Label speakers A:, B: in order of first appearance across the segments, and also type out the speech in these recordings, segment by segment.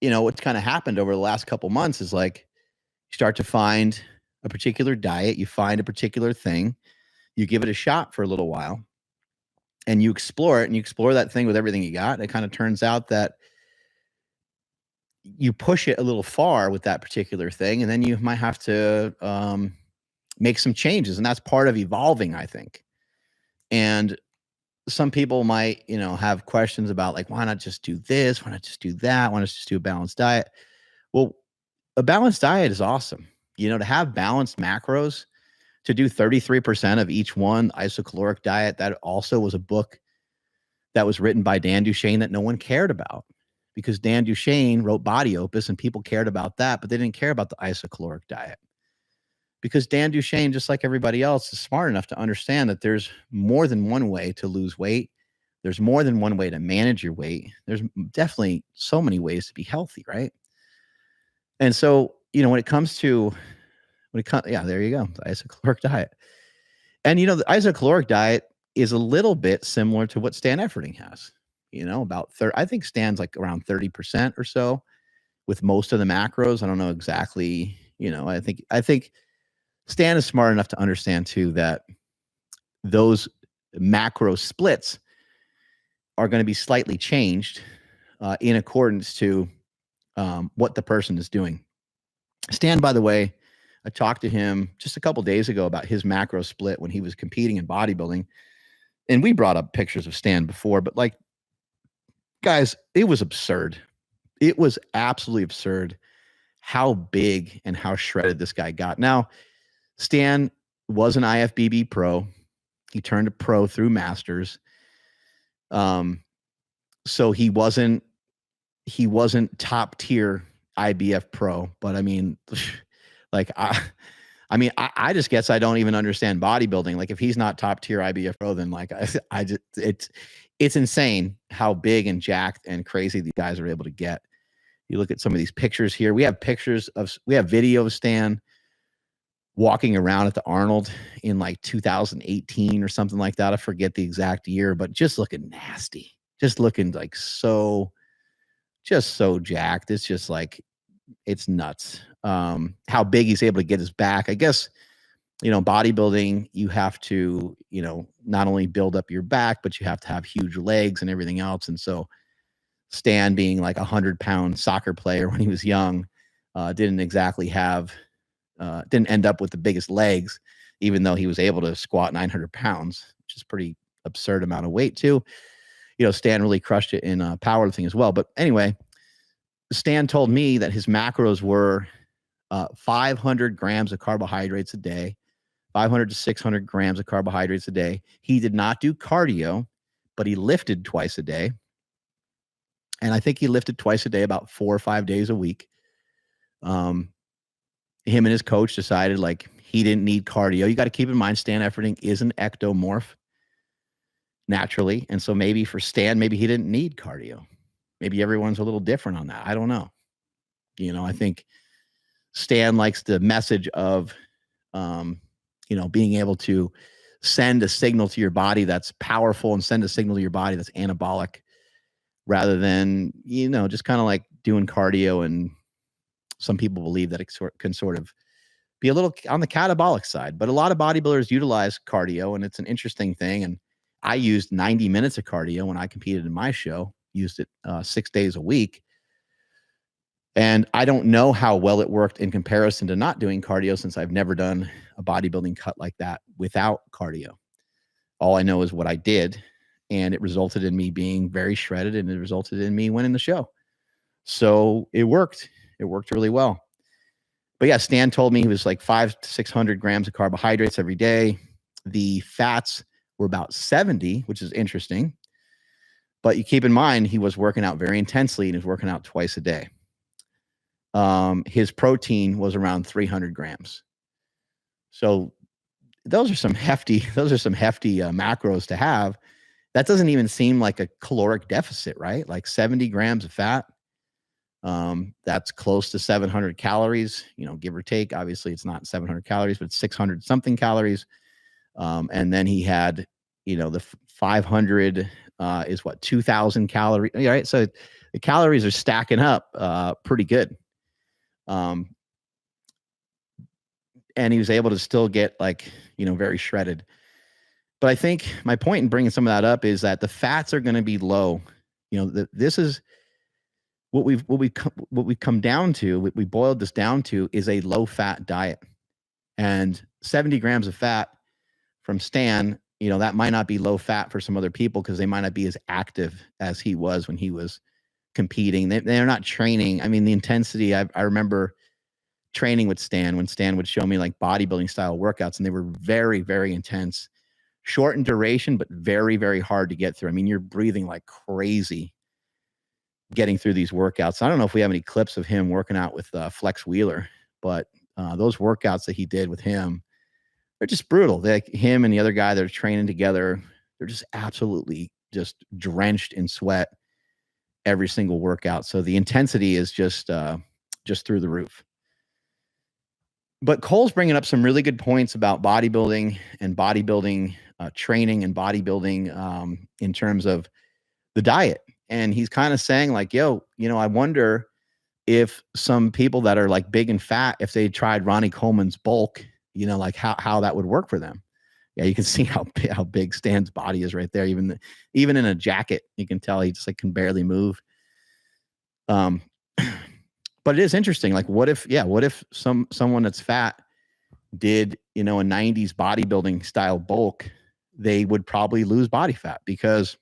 A: what's kind of happened over the last couple months is like you start to find a particular diet, you find a particular thing, you give it a shot for a little while, and you explore it, and you explore that thing with everything you got. It kind of turns out that you push it a little far with that particular thing, and then you might have to make some changes, and that's part of evolving, I think. And some people might, have questions about like, why not just do this? Why not just do that? Why not just do a balanced diet? Well, a balanced diet is awesome. To have balanced macros, to do 33% of each one, isocaloric diet, that also was a book that was written by Dan Duchaine that no one cared about, because Dan Duchaine wrote Body Opus and people cared about that, but they didn't care about the isocaloric diet. Because Dan Duchaine, just like everybody else, is smart enough to understand that there's more than one way to lose weight. There's more than one way to manage your weight. There's definitely so many ways to be healthy, right? And so, when it comes to, there you go, the isocaloric diet. And, the isocaloric diet is a little bit similar to what Stan Efferding has, about 30, I think Stan's like around 30% or so with most of the macros. I don't know exactly, I think Stan is smart enough to understand too that those macro splits are going to be slightly changed in accordance to what the person is doing. Stan, by the way, I talked to him just a couple days ago about his macro split when he was competing in bodybuilding. And we brought up pictures of Stan before, but like, guys, it was absurd. It was absolutely absurd how big and how shredded this guy got. Now, Stan was an IFBB pro. He turned to pro through Masters. So he wasn't top tier IBF pro, but I mean, like I just guess I don't even understand bodybuilding. Like if he's not top tier IBF pro, then like I just it's insane how big and jacked and crazy these guys are able to get. You look at some of these pictures here. We have video of Stan walking around at the Arnold in like 2018 or something like that. I forget the exact year, but just looking nasty, just looking like so jacked. It's just like, it's nuts. How big he's able to get his back. I guess, bodybuilding, you have to, not only build up your back, but you have to have huge legs and everything else. And so Stan, being like 100-pound soccer player when he was young, didn't end up with the biggest legs, even though he was able to squat 900 pounds, which is pretty absurd amount of weight too. Stan really crushed it in powerlifting as well. But anyway, Stan told me that his macros were 500 grams of carbohydrates a day, 500 to 600 grams of carbohydrates a day. He did not do cardio, but he lifted twice a day. And I think he lifted twice a day, about 4 or 5 days a week. Him and his coach decided like he didn't need cardio. You got to keep in mind, Stan Efferding is an ectomorph naturally. And so maybe for Stan, maybe he didn't need cardio. Maybe everyone's a little different on that. I don't know. I think Stan likes the message of, being able to send a signal to your body that's powerful and send a signal to your body that's anabolic, rather than, just kind of like doing cardio. And some people believe that it can sort of be a little on the catabolic side, but a lot of bodybuilders utilize cardio, and it's an interesting thing. And I used 90 minutes of cardio when I competed in my show, used it 6 days a week. And I don't know how well it worked in comparison to not doing cardio, since I've never done a bodybuilding cut like that without cardio. All I know is what I did, and it resulted in me being very shredded, and it resulted in me winning the show. So it worked. It worked really well. But yeah, Stan told me he was like 500 to 600 grams of carbohydrates every day. The fats were about 70, which is interesting. But you keep in mind, he was working out very intensely, and he was working out twice a day. His protein was around 300 grams. So those are some hefty macros to have. That doesn't even seem like a caloric deficit, right? Like 70 grams of fat. That's close to 700 calories, give or take. Obviously it's not 700 calories, but it's 600 something calories. And then he had, the 500 is what, 2000 calories, right? So the calories are stacking up pretty good. And he was able to still get like, very shredded. But I think my point in bringing some of that up is that the fats are going to be low. This is what we've come down to. What we boiled this down to is a low fat diet, and 70 grams of fat from Stan, that might not be low fat for some other people because they might not be as active as he was when he was competing. They're not training. I mean, the intensity, I remember training with Stan when Stan would show me like bodybuilding style workouts, and they were very, very intense, short in duration, but very, very hard to get through. I mean, you're breathing like crazy getting through these workouts. I don't know if we have any clips of him working out with Flex Wheeler, but those workouts that he did with him, they're just brutal. Like him and the other guy that are training together, they're just absolutely just drenched in sweat every single workout. So the intensity is just through the roof. But Cole's bringing up some really good points about bodybuilding and bodybuilding training and bodybuilding in terms of the diet. And he's kind of saying like, yo, I wonder if some people that are like big and fat, if they tried Ronnie Coleman's bulk, like how that would work for them. Yeah, you can see how big Stan's body is right there. Even in a jacket, you can tell he just like can barely move. But it is interesting. Like, what if someone that's fat did, a 90s bodybuilding style bulk, they would probably lose body fat because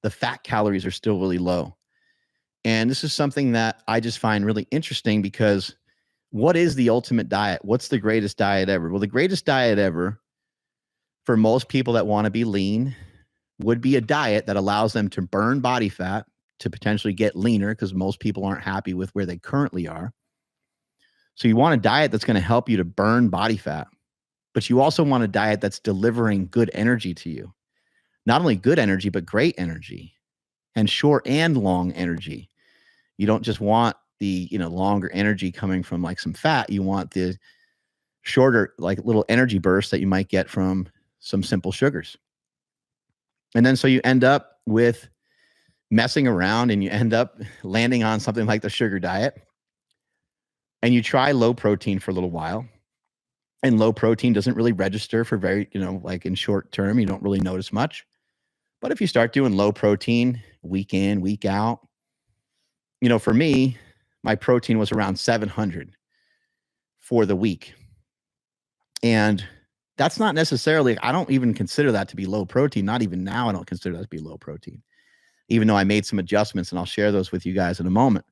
A: the fat calories are still really low. And this is something that I just find really interesting because what is the ultimate diet? What's the greatest diet ever? Well, the greatest diet ever for most people that want to be lean would be a diet that allows them to burn body fat to potentially get leaner, because most people aren't happy with where they currently are. So you want a diet that's going to help you to burn body fat, but you also want a diet that's delivering good energy to you. Not only good energy, but great energy, and short and long energy. You don't just want the, longer energy coming from like some fat. You want the shorter, like little energy bursts that you might get from some simple sugars. And then so you end up with messing around and you end up landing on something like the sugar diet, and you try low protein for a little while, and low protein doesn't really register for very, like in short term, you don't really notice much. But if you start doing low protein week in, week out, for me, my protein was around 700 for the week. And that's not necessarily, I don't even consider that to be low protein. Not even now, I don't consider that to be low protein, even though I made some adjustments, and I'll share those with you guys in a moment.